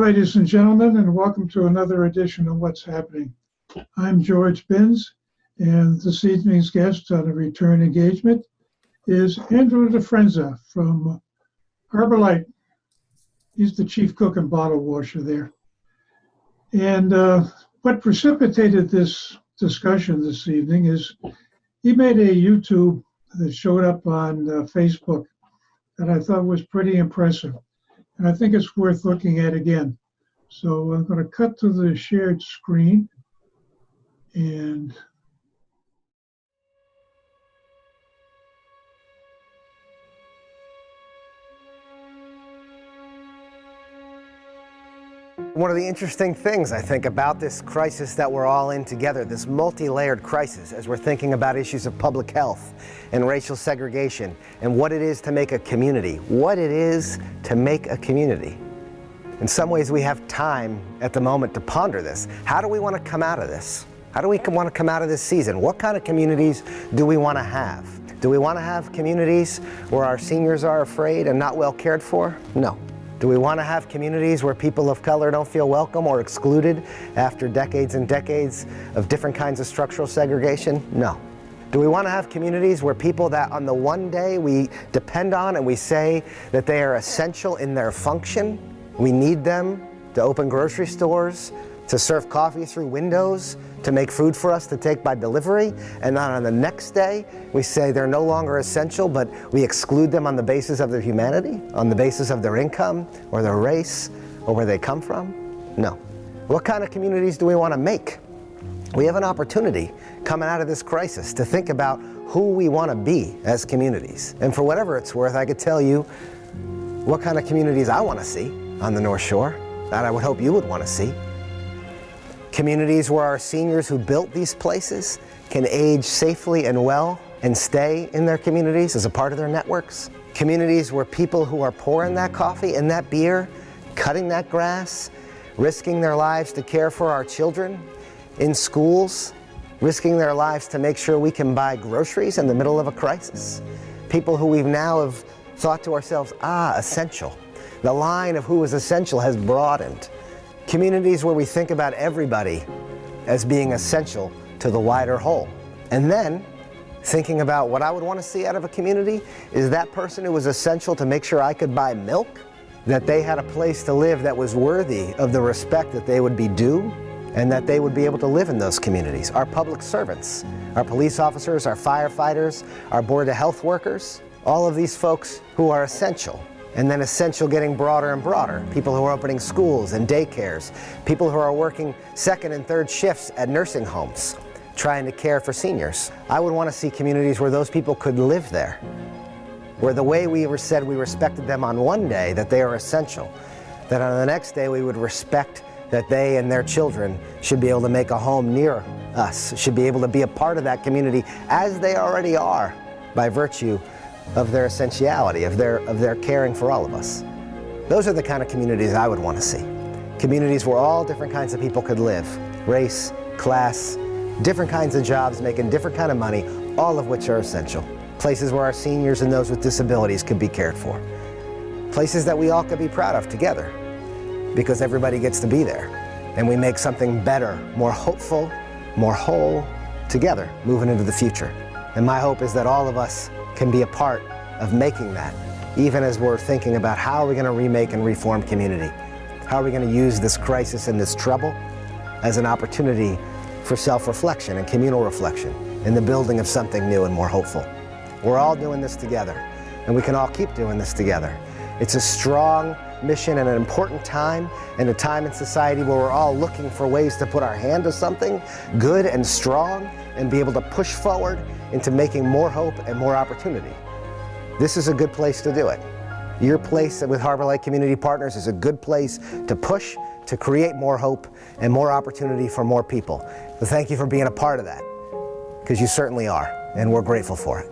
ladies and gentlemen, and welcome to another edition of What's Happening. I'm George Binns, and this evening's guest on a return engagement is Andrew DeFranza from Harbor Light. He's the chief cook and bottle washer there. And what precipitated this discussion this evening is he made a YouTube that showed up on Facebook that I thought was pretty impressive. And I think it's worth looking at again. So I'm going to cut to the shared screen and one of the interesting things, I think, about this crisis that we're all in together, this multi-layered crisis, as we're thinking about issues of public health and racial segregation and what it is to make a community, In some ways, we have time at the moment to ponder this. How do we want to come out of this? How do we want to come out of this season? What kind of communities do we want to have? Do we want to have communities where our seniors are afraid and not well cared for? No. Do we want to have communities where people of color don't feel welcome or excluded after decades and decades of different kinds of structural segregation? No. Do we want to have communities where people that on the one day we depend on and we say that they are essential in their function, we need them to open grocery stores, to serve coffee through windows, to make food for us to take by delivery, and then on the next day we say they're no longer essential, but we exclude them on the basis of their humanity, on the basis of their income or their race or where they come from? No. What kind of communities do we want to make? We have an opportunity coming out of this crisis to think about who we want to be as communities. And for whatever it's worth, I could tell you what kind of communities I want to see on the North Shore, that I would hope you would want to see. Communities where our seniors who built these places can age safely and well and stay in their communities as a part of their networks. Communities where people who are pouring that coffee and that beer, cutting that grass, risking their lives to care for our children in schools, risking their lives to make sure we can buy groceries in the middle of a crisis. People who we've now have thought to ourselves, essential. The line of who is essential has broadened. Communities where we think about everybody as being essential to the wider whole. And then, thinking about what I would want to see out of a community is that person who was essential to make sure I could buy milk, that they had a place to live that was worthy of the respect that they would be due, and that they would be able to live in those communities. Our public servants, our police officers, our firefighters, our board of health workers, all of these folks who are essential. And then essential getting broader and broader. People who are opening schools and daycares, people who are working second and third shifts at nursing homes, trying to care for seniors. I would want to see communities where those people could live there, where the way we said we respected them on one day, that they are essential, that on the next day we would respect that they and their children should be able to make a home near us, should be able to be a part of that community as they already are by virtue of their essentiality, of their caring for all of us. Those are the kind of communities I would want to see. Communities where all different kinds of people could live, race, class, different kinds of jobs, making different kind of money, all of which are essential. Places where our seniors and those with disabilities could be cared for. Places that we all could be proud of together, because everybody gets to be there. And we make something better, more hopeful, more whole, together, moving into the future. And my hope is that all of us can be a part of making that, even as we're thinking about how are we going to remake and reform community? How are we going to use this crisis and this trouble as an opportunity for self-reflection and communal reflection in the building of something new and more hopeful? We're all doing this together, and we can all keep doing this together. It's a strong mission and an important time, and a time in society where we're all looking for ways to put our hand to something good and strong and be able to push forward into making more hope and more opportunity. This is a good place to do it. Your place with Harbor Light Community Partners is a good place to push, to create more hope and more opportunity for more people. So thank you for being a part of that, because you certainly are, and we're grateful for it.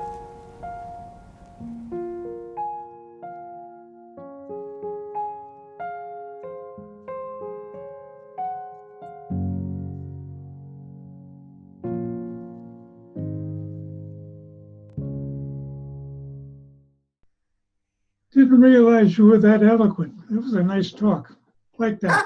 Didn't realize you were that eloquent. It was a nice talk. like that.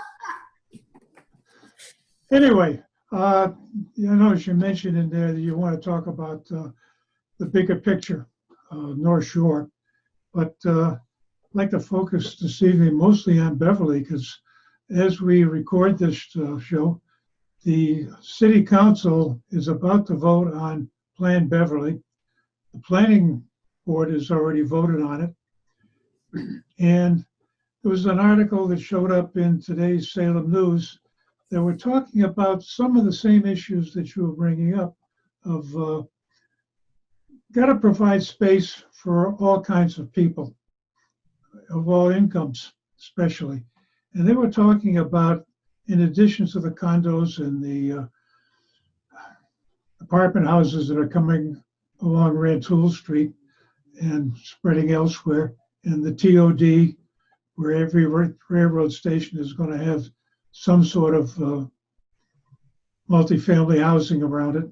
Anyway, you know, as you mentioned in there that you want to talk about the bigger picture, North Shore, but I'd like to focus this evening mostly on Beverly because as we record this show, the city council is about to vote on Plan Beverly. The planning board has already voted on it. And there was an article that showed up in today's Salem News that were talking about some of the same issues that you were bringing up of got to provide space for all kinds of people, of all incomes especially. And they were talking about, in addition to the condos and the apartment houses that are coming along Rantoul Street and spreading elsewhere, and the TOD, where every railroad station is going to have some sort of multifamily housing around it.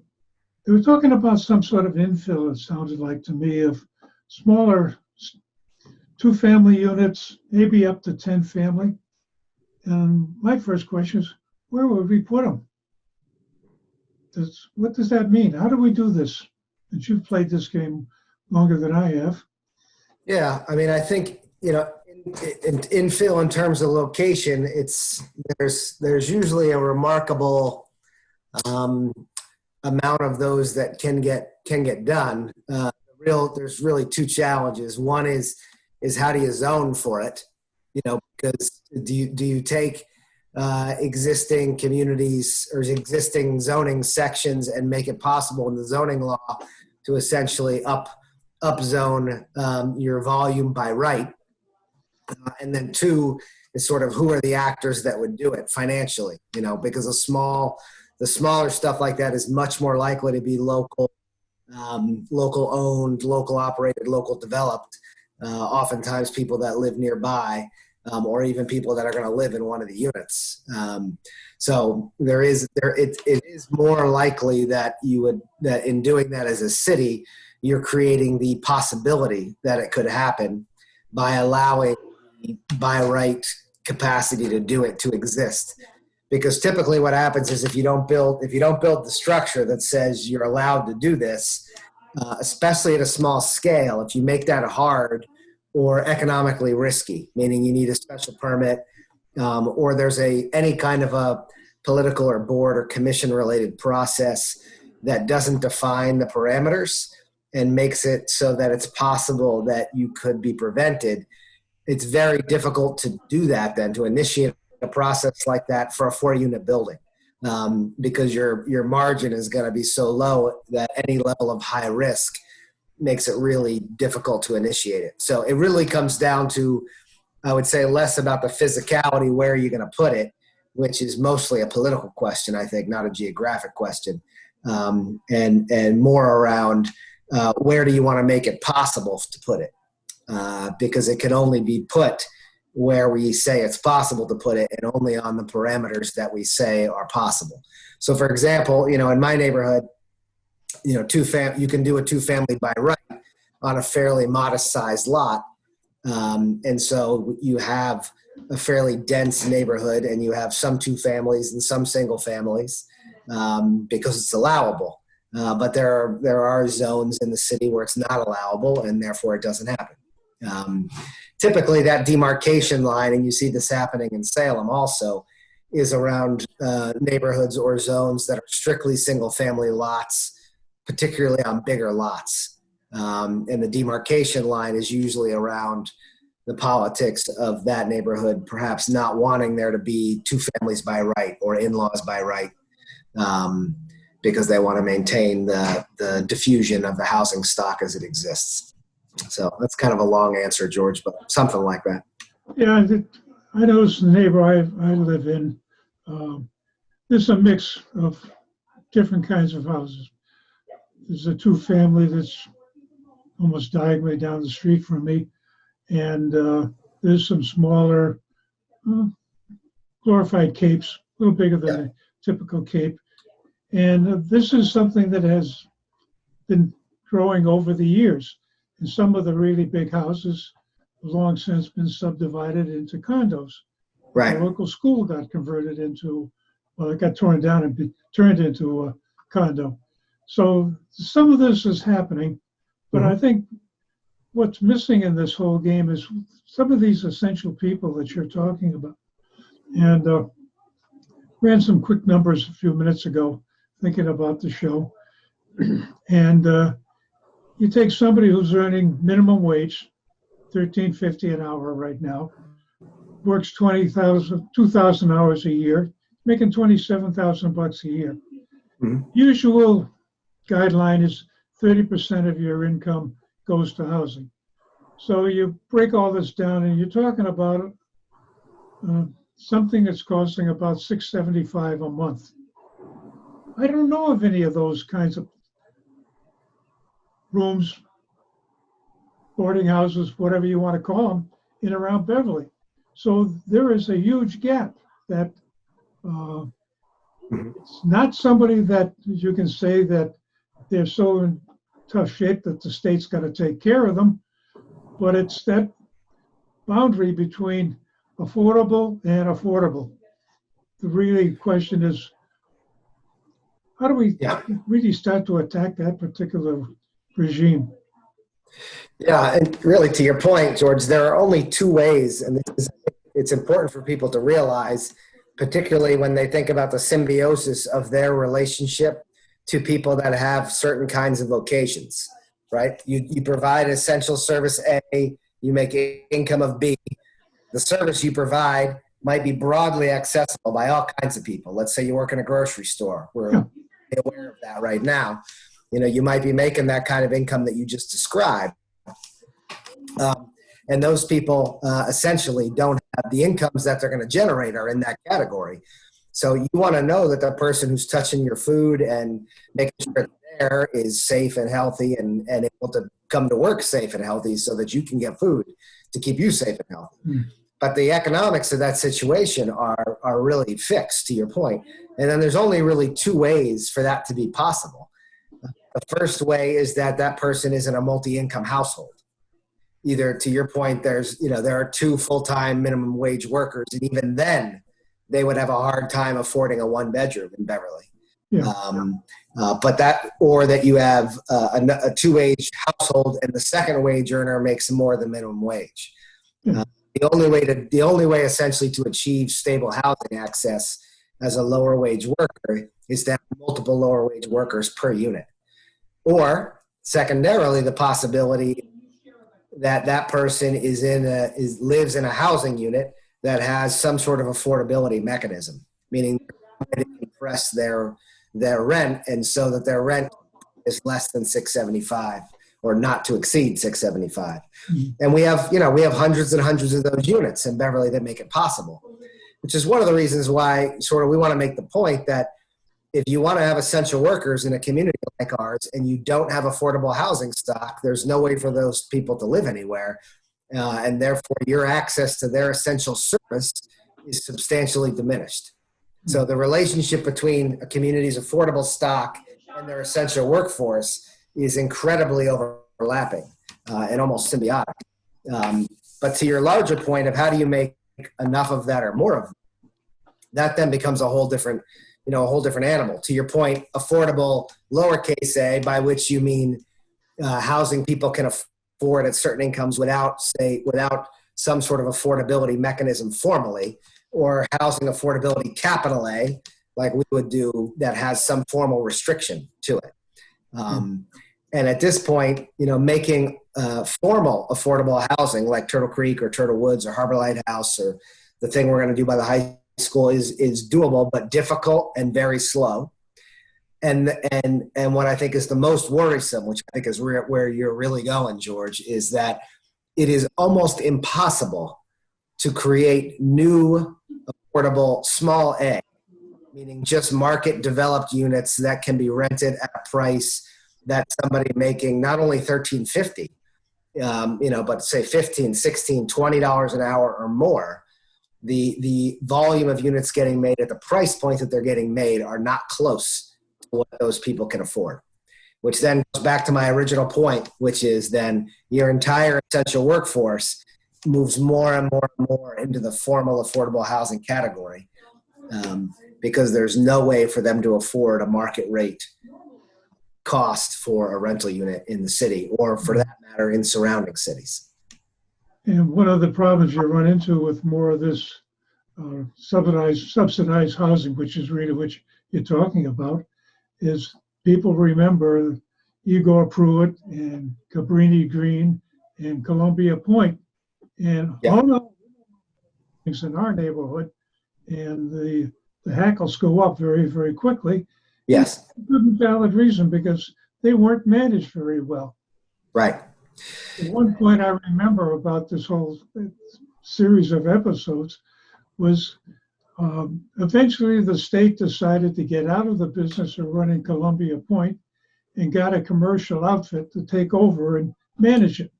They were talking about some sort of infill, it sounded like to me, of smaller 2-family units, maybe up to 10 family. And my first question is, where would we put them? What does that mean? How do we do this? And you've played this game longer than I have. Yeah, I mean, I think, you know, in infill in terms of location, there's usually a remarkable amount of those that can get done. There's really two challenges. One is how do you zone for it? You know, because do you take existing communities or existing zoning sections and make it possible in the zoning law to essentially upzone your volume by right? And then two is sort of who are the actors that would do it financially, you know, because the smaller stuff like that is much more likely to be local owned, local operated, local developed, oftentimes people that live nearby, or even people that are going to live in one of the units. So it is more likely that that in doing that as a city, you're creating the possibility that it could happen by allowing by right capacity to do it to exist. Because typically what happens is if you don't build the structure that says you're allowed to do this, especially at a small scale, if you make that hard or economically risky, meaning you need a special permit, or there's any kind of a political or board or commission related process that doesn't define the parameters and makes it so that it's possible that you could be prevented, it's very difficult to do that then, to initiate a process like that for a 4-unit building, because your margin is going to be so low that any level of high risk makes it really difficult to initiate it. So it really comes down to, I would say, less about the physicality, where are you going to put it, which is mostly a political question, I think, not a geographic question, and more around where do you want to make it possible to put it, because it can only be put where we say it's possible to put it, and only on the parameters that we say are possible. So, for example, you know, in my neighborhood, you know, you can do a 2-family by right on a fairly modest sized lot, and so you have a fairly dense neighborhood, and you have some 2 families and some single families because it's allowable. But there are zones in the city where it's not allowable, and therefore it doesn't happen. Typically that demarcation line, and you see this happening in Salem also, is around neighborhoods or zones that are strictly single family lots, particularly on bigger lots. And the demarcation line is usually around the politics of that neighborhood, perhaps not wanting there to be 2 families by right or in-laws by right, because they want to maintain the diffusion of the housing stock as it exists. So that's kind of a long answer, George, but something like that. Yeah, I noticed the neighborhood I live in, there's a mix of different kinds of houses. There's a 2-family that's almost diagonally down the street from me, and there's some smaller glorified capes, a little bigger than a typical cape. And this is something that has been growing over the years. And some of the really big houses have long since been subdivided into condos. Right. The local school got converted into, well, it got torn down and turned into a condo. So some of this is happening, but I think what's missing in this whole game is some of these essential people that you're talking about. And ran some quick numbers a few minutes ago, thinking about the show. And you take somebody who's earning minimum wage, $13.50 an hour right now, works 2,000 hours a year, making $27,000 a year. Usual guideline is 30% of your income goes to housing. So you break all this down, and you're talking about something that's costing about $675 a month. I don't know of any of those kinds of rooms, boarding houses, whatever you want to call them, in around Beverly. So there is a huge gap that it's not somebody that you can say that they're so in tough shape that the state's got to take care of them, but it's that boundary between affordable and affordable. The really question is, how do we really start to attack that particular regime? Yeah, and really to your point, George, there are only two ways, and it's important for people to realize, particularly when they think about the symbiosis of their relationship to people that have certain kinds of vocations, right? You provide essential service A, you make income of B. The service you provide might be broadly accessible by all kinds of people. Let's say you work in a grocery store. We're aware of that right now. You know, you might be making that kind of income that you just described. And those people essentially don't have the incomes that they're going to generate are in that category. So you want to know that the person who's touching your food and making sure they're there is safe and healthy and able to come to work safe and healthy so that you can get food to keep you safe and healthy. But the economics of that situation are really fixed, to your point. And then there's only really two ways for that to be possible. The first way is that that person is in a multi-income household. Either, to your point, there are two full-time minimum wage workers, and even then they would have a hard time affording a one-bedroom in Beverly. But that, or that you have a two-wage household and the second wage earner makes more than minimum wage. The only way essentially to achieve stable housing access as a lower wage worker is to have multiple lower wage workers per unit. Or secondarily, the possibility that that person lives in a housing unit that has some sort of affordability mechanism, meaning they compress their rent, and so that their rent is less than $675 or not to exceed $675. And we have hundreds and hundreds of those units in Beverly that make it possible, which is one of the reasons why we want to make the point that if you want to have essential workers in a community like ours and you don't have affordable housing stock, there's no way for those people to live anywhere. And therefore your access to their essential service is substantially diminished. So the relationship between a community's affordable stock and their essential workforce is incredibly overlapping and almost symbiotic. But to your larger point of how do you make enough of that or more of that, then becomes a whole different animal. To your point, affordable lowercase a, by which you mean housing people can afford at certain incomes without some sort of affordability mechanism formally, or housing affordability capital A, like we would do, that has some formal restriction to it. And at this point, making formal affordable housing like Turtle Creek or Turtle Woods or Harbor Lighthouse or the thing we're going to do by the high school is doable, but difficult and very slow. And what I think is the most worrisome, which I think is where you're really going, George, is that it is almost impossible to create new affordable small A, meaning just market developed units that can be rented at a price that somebody making not only $13.50, but say $15, $16, $20 an hour or more. The volume of units getting made at the price point that they're getting made are not close to what those people can afford, which then goes back to my original point, which is then your entire essential workforce moves more and more and more into the formal affordable housing category, because there's no way for them to afford a market rate cost for a rental unit in the city, or for that matter in surrounding cities. And one of the problems you run into with more of this subsidized housing, which is really what you're talking about, is people remember Igor Pruitt and Cabrini Green and Columbia Point, and all the things in our neighborhood, and the hackles go up very, very quickly. Yes. Good valid reason, because they weren't managed very well. Right. At one point I remember about this whole series of episodes was eventually the state decided to get out of the business of running Columbia Point and got a commercial outfit to take over and manage it.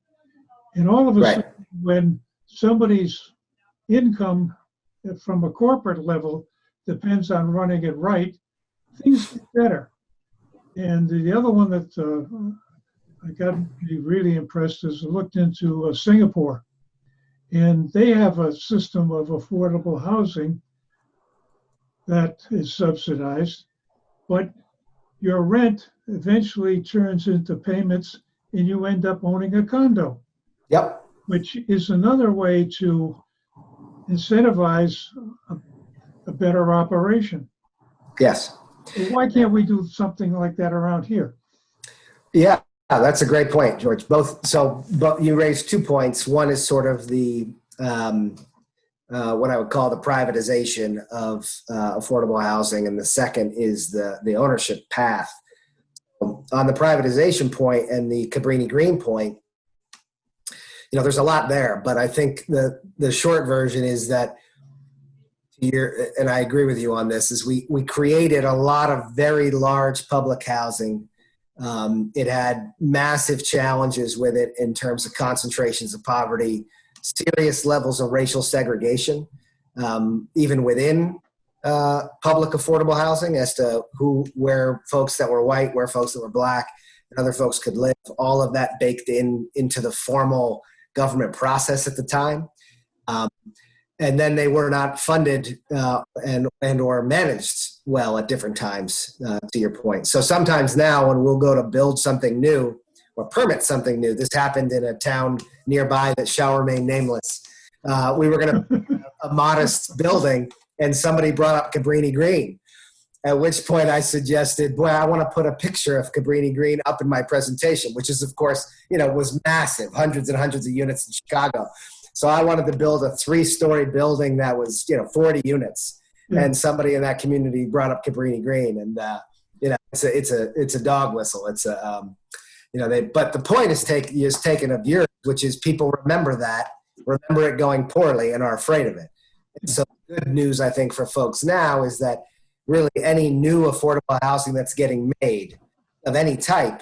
And all of a sudden, when somebody's income from a corporate level depends on running it right, things get better. And the other one that I got really impressed is I looked into Singapore. And they have a system of affordable housing that is subsidized, but your rent eventually turns into payments and you end up owning a condo. Yep. Which is another way to incentivize a better operation. Yes. Why can't we do something like that around here? Yeah, that's a great point, George. But you raised 2 points. One is sort of the what I would call the privatization of affordable housing, and the second is the ownership path. On the privatization point and the Cabrini Green point, there's a lot there, but I think the short version is that and I agree with you on this, is we created a lot of very large public housing. It had massive challenges with it in terms of concentrations of poverty, serious levels of racial segregation, even within public affordable housing, as to where folks that were white, where folks that were black, and other folks could live. All of that baked into the formal government process at the time. And then they were not funded and or managed well at different times, to your point. So sometimes now when we'll go to build something new or permit something new, this happened in a town nearby that shall remain nameless. We were going to build a modest building, and somebody brought up Cabrini Green, at which point I suggested, boy, I want to put a picture of Cabrini Green up in my presentation, which is, of course, was massive, hundreds and hundreds of units in Chicago. So I wanted to build a 3-story building that was, 40 units. Yeah. And somebody in that community brought up Cabrini Green, and it's a dog whistle. It's a but the point is taken of yours, which is people remember it going poorly and are afraid of it. And so the good news, I think, for folks now is that really any new affordable housing that's getting made of any type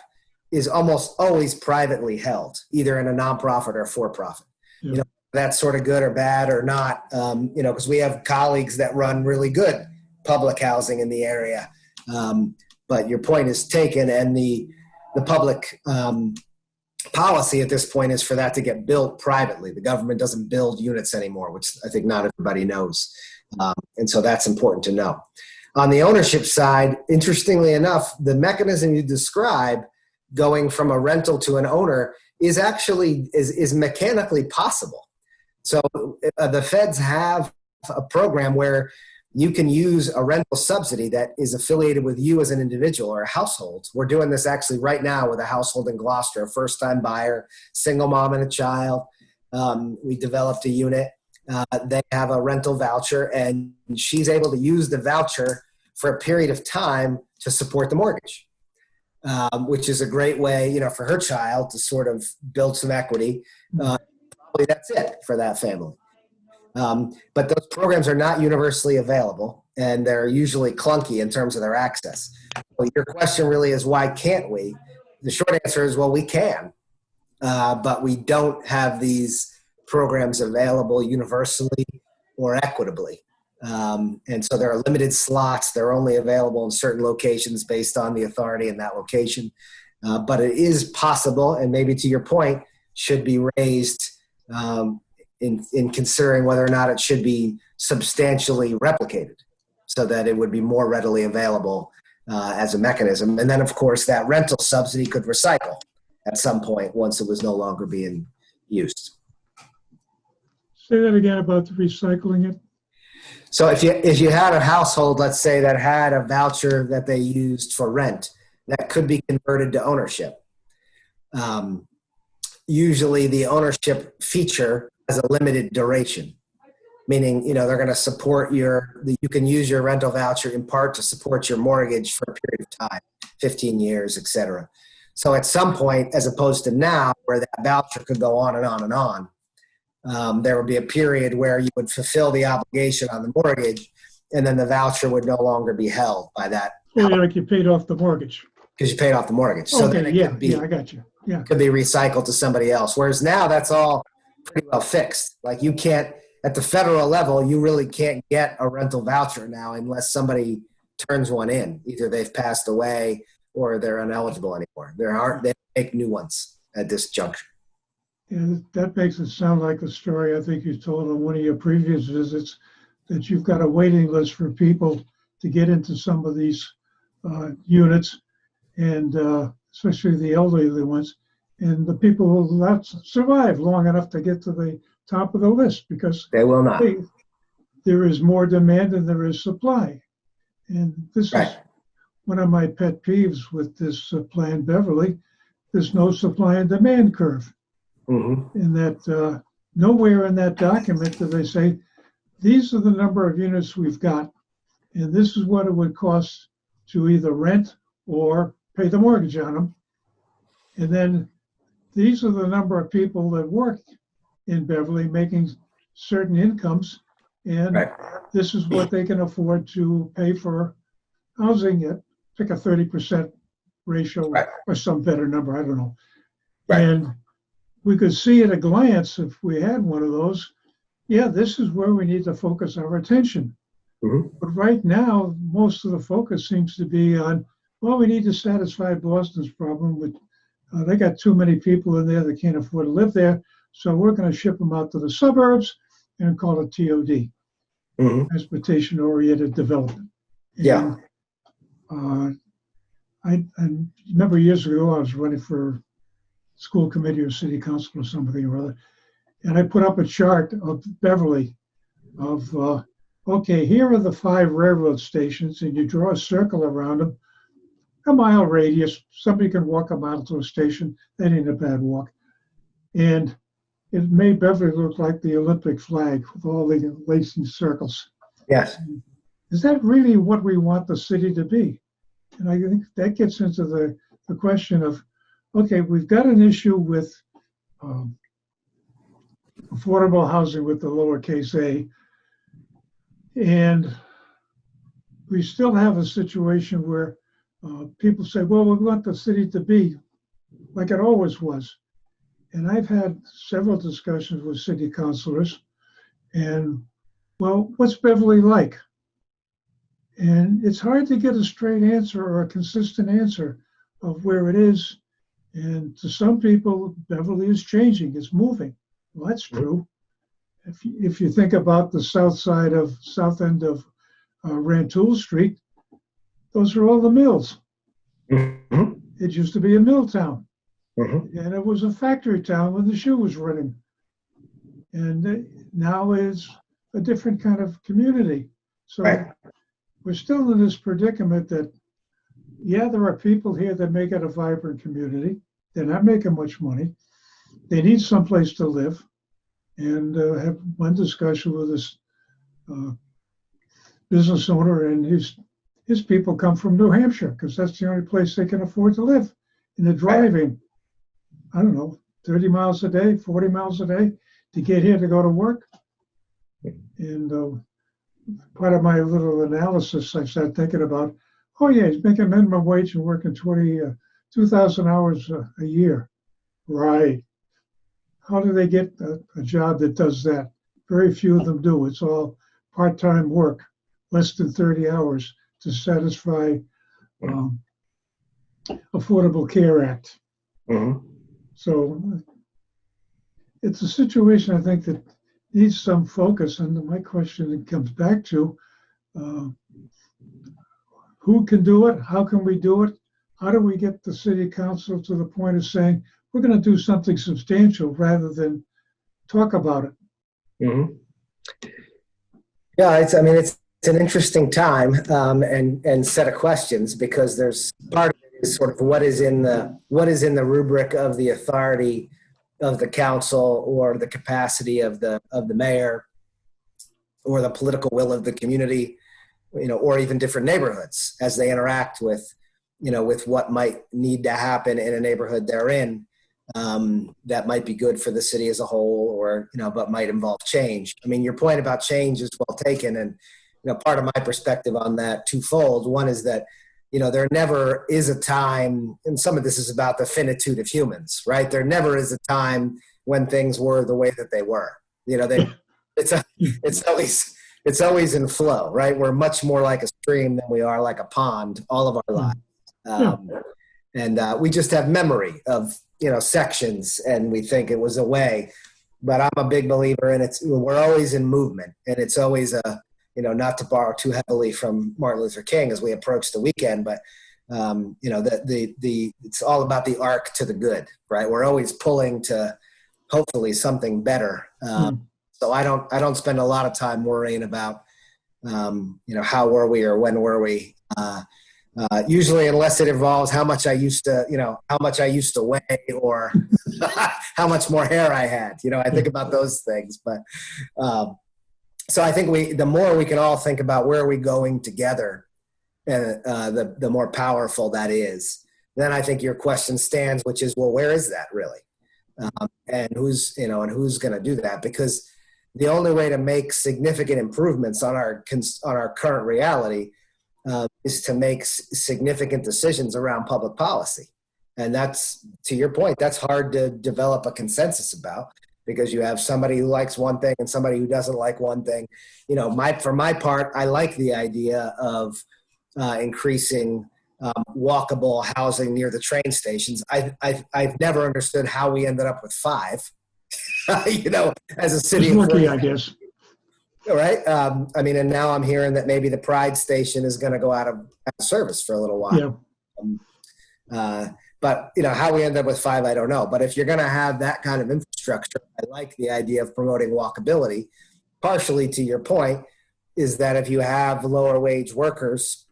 is almost always privately held, either in a nonprofit or for-profit. Yeah. That's sort of good or bad or not, because we have colleagues that run really good public housing in the area. But your point is taken, and the public policy at this point is for that to get built privately. The government doesn't build units anymore, which I think not everybody knows. And so that's important to know. On the ownership side, interestingly enough, the mechanism you describe, going from a rental to an owner, is actually is mechanically possible. So the feds have a program where you can use a rental subsidy that is affiliated with you as an individual or a household. We're doing this actually right now with a household in Gloucester, a first-time buyer, single mom and a child. We developed a unit. They have a rental voucher, and she's able to use the voucher for a period of time to support the mortgage, which is a great way, for her child to sort of build some equity. Probably that's it for that family. But those programs are not universally available, and they're usually clunky in terms of their access. Well, your question really is, why can't we? The short answer is, well, we can, but we don't have these programs available universally or equitably. And so there are limited slots. They're only available in certain locations based on the authority in that location. But it is possible, and maybe to your point, should be raised in considering whether or not it should be substantially replicated so that it would be more readily available as a mechanism. And then, of course, that rental subsidy could recycle at some point once it was no longer being used. Say that again about the recycling it. So if you had a household, let's say, that had a voucher that they used for rent, that could be converted to ownership. Usually the ownership feature has a limited duration, meaning, they're going to support you can use your rental voucher in part to support your mortgage for a period of time, 15 years, et cetera. So at some point, as opposed to now, where that voucher could go on and on and on, there would be a period where you would fulfill the obligation on the mortgage, and then the voucher would no longer be held by that. Oh, yeah, like you paid off the mortgage. Because you paid off the mortgage. So okay, then yeah, I got you. Yeah. Could be recycled to somebody else. Whereas now that's all pretty well fixed. Like you can't, at the federal level, you really can't get a rental voucher now unless somebody turns one in. Either they've passed away or they're ineligible anymore. They make new ones at this juncture. Yeah, that makes it sound like a story I think you told on one of your previous visits, that you've got a waiting list for people to get into some of these units, and especially the elderly ones, and the people who will not survive long enough to get to the top of the list because they will not. There is more demand than there is supply. And this right. is one of my pet peeves with this Plan Beverly. There's no supply and demand curve. Mm-hmm. In that nowhere in that document do they say, these are the number of units we've got, and this is what it would cost to either rent or pay the mortgage on them. And then these are the number of people that work in Beverly making certain incomes, and right. this is what they can afford to pay for housing at, pick a 30% ratio right. or some better number, I don't know. Right. And we could see at a glance, if we had one of those, yeah, this is where we need to focus our attention. Mm-hmm. But right now, most of the focus seems to be on, well, we need to satisfy Boston's problem with, they got too many people in there that can't afford to live there, so we're going to ship them out to the suburbs and call it TOD, mm-hmm. transportation-oriented development. Yeah. And, I remember years ago, I was running for school committee or city council or something or other, and I put up a chart of Beverly of, okay, here are the 5 railroad stations, and you draw a circle around them, a mile radius. Somebody can walk a mile to a station. That ain't a bad walk. And it made Beverly look like the Olympic flag with all the lacing circles. Yes. Is that really what we want the city to be? And I think that gets into the question of, okay, we've got an issue with affordable housing with the lowercase a, and we still have a situation where people say, well, we want the city to be like it always was. And I've had several discussions with city councilors, and, well, what's Beverly like? And it's hard to get a straight answer or a consistent answer of where it is. And to some people, Beverly is changing, it's moving. Well, that's true. If you think about the south end of Rantoul Street, those are all the mills. Mm-hmm. It used to be a mill town. Mm-hmm. And it was a factory town when the shoe was running. And now it's a different kind of community. So right. We're still in this predicament that, yeah, there are people here that make it a vibrant community. They're not making much money. They need someplace to live. And have one discussion with this business owner, and his people come from New Hampshire because that's the only place they can afford to live. And they're driving, I don't know, 30 miles a day, 40 miles a day to get here to go to work. And part of my little analysis, I started thinking about, oh yeah, he's making minimum wage and working 2,000 hours a year. Right. How do they get a job that does that? Very few of them do. It's all part-time work, less than 30 hours to satisfy Affordable Care Act. Mm-hmm. So it's a situation, I think, that needs some focus. And my question comes back to uh, who can do it? How can we do it? How do we get the city council to the point of saying, we're going to do something substantial rather than talk about it? Mm-hmm. Yeah, it's an interesting time and set of questions, because there's part of it is sort of what is in the rubric of the authority of the council, or the capacity of the mayor, or the political will of the community, or even different neighborhoods as they interact with what might need to happen in a neighborhood they're in, that might be good for the city as a whole, or but might involve change. I mean, your point about change is well taken, and part of my perspective on that twofold. One is that there never is a time, and some of this is about the finitude of humans, right? There never is a time when things were the way that they were. It's always in flow, right? We're much more like a stream than we are like a pond all of our lives. And we just have memory of sections, and we think it was a way. But I'm a big believer in we're always in movement, and it's always not to borrow too heavily from Martin Luther King as we approach the weekend, but it's all about the arc to the good, right? We're always pulling to hopefully something better. So I don't spend a lot of time worrying about how were we or when were we. Usually, unless it involves how much I used to weigh, or how much more hair I had. I think about those things. But so I think the more we can all think about where are we going together, and the more powerful that is. Then I think your question stands, which is, well, where is that really, and who's going to do that? Because the only way to make significant improvements on our current reality is to make significant decisions around public policy. And that's, to your point, that's hard to develop a consensus about, because you have somebody who likes one thing and somebody who doesn't like one thing. For my part, I like the idea of increasing walkable housing near the train stations. I've never understood how we ended up with 5, as a city. It's lucky, I guess. Right. And now I'm hearing that maybe the Pride station is going to go out of service for a little while. Yeah. But how we end up with 5, I don't know. But if you're going to have that kind of infrastructure, I like the idea of promoting walkability. Partially to your point is that if you have lower wage workers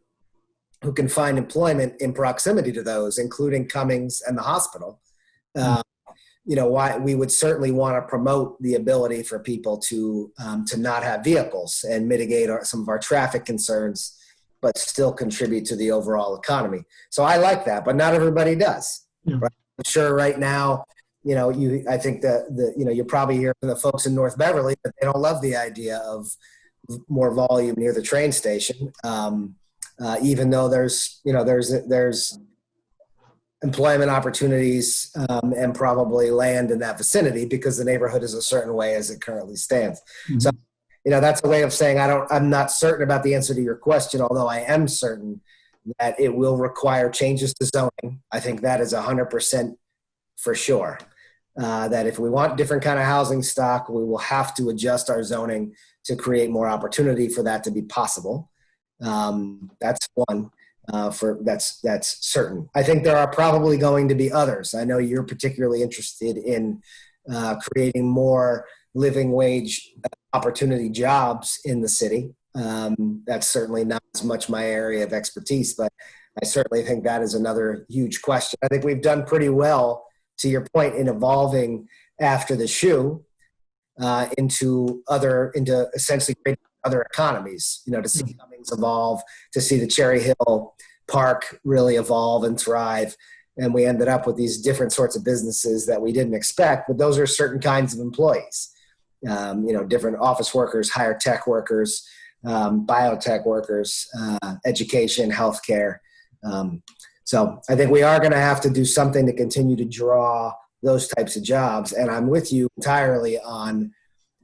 who can find employment in proximity to those, including Cummings and the hospital, why we would certainly want to promote the ability for people to not have vehicles and mitigate some of our traffic concerns, but still contribute to the overall economy. So I like that, but not everybody does. Yeah. Right? I'm sure right now, I think that you probably hear from the folks in North Beverly that they don't love the idea of more volume near the train station, even though there's employment opportunities and probably land in that vicinity, because the neighborhood is a certain way as it currently stands. Mm-hmm. So, that's a way of saying I'm not certain about the answer to your question, although I am certain that it will require changes to zoning. I think that is 100% for sure. That if we want different kind of housing stock, we will have to adjust our zoning to create more opportunity for that to be possible. That's one. That's certain. I think there are probably going to be others. I know you're particularly interested in creating more living wage opportunity jobs in the city. That's certainly not as much my area of expertise, but I certainly think that is another huge question. I think we've done pretty well, to your point, in evolving after the shoe into essentially other economies, to see Cummings evolve, to see the Cherry Hill Park really evolve and thrive. And we ended up with these different sorts of businesses that we didn't expect, but those are certain kinds of employees, different office workers, higher tech workers, biotech workers, education, healthcare. So I think we are going to have to do something to continue to draw those types of jobs. And I'm with you entirely on,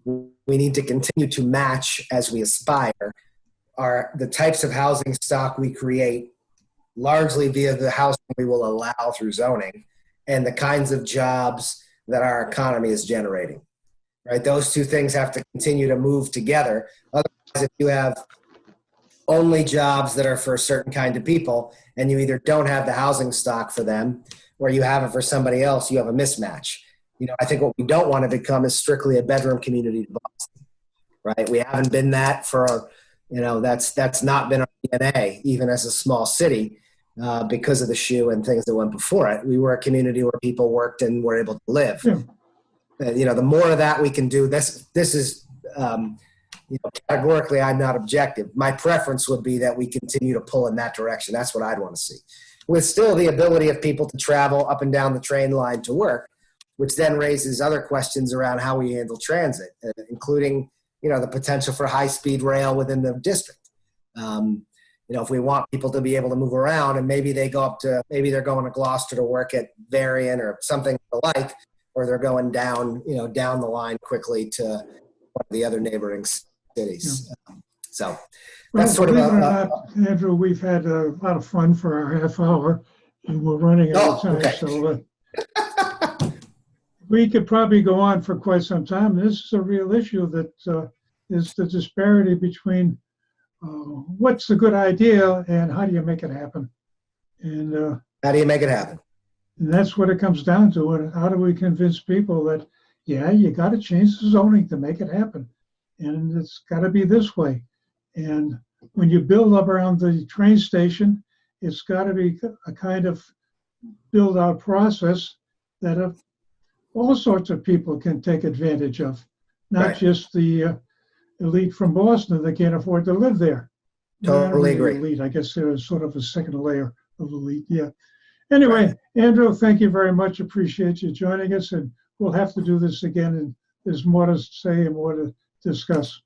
we need to continue to match as we aspire the types of housing stock we create largely via the housing we will allow through zoning, and the kinds of jobs that our economy is generating. right? Those two things have to continue to move together. Otherwise, if you have only jobs that are for a certain kind of people and you either don't have the housing stock for them or you have it for somebody else, you have a mismatch. I think what we don't want to become is strictly a bedroom community to Boston, right? We haven't been that for, that's not been our DNA, even as a small city, because of the shoe and things that went before it. We were a community where people worked and were able to live. Yeah. The more of that we can do, this is, categorically, I'm not objective. My preference would be that we continue to pull in that direction. That's what I'd want to see, with still the ability of people to travel up and down the train line to work, which then raises other questions around how we handle transit, including, the potential for high-speed rail within the district. If we want people to be able to move around and maybe they're going to Gloucester to work at Varian or something like, or they're going down, down the line quickly to one of the other neighboring cities. Yeah. So Well, that's sort of believe it or not, Andrew, we've had a lot of fun for our half hour, and we're running out of time. Okay. So we could probably go on for quite some time. This is a real issue that is the disparity between what's a good idea and how do you make it happen. And how do you make it happen? And that's what it comes down to. And how do we convince people that, yeah, you got to change the zoning to make it happen. And it's got to be this way. And when you build up around the train station, it's got to be a kind of build out process that all sorts of people can take advantage of, not Right. just the elite from Boston that can't afford to live there. Totally agree. Elite. I guess there's sort of a second layer of elite. Yeah. Anyway, Andrew, thank you very much. Appreciate you joining us, and we'll have to do this again. And there's more to say and more to discuss.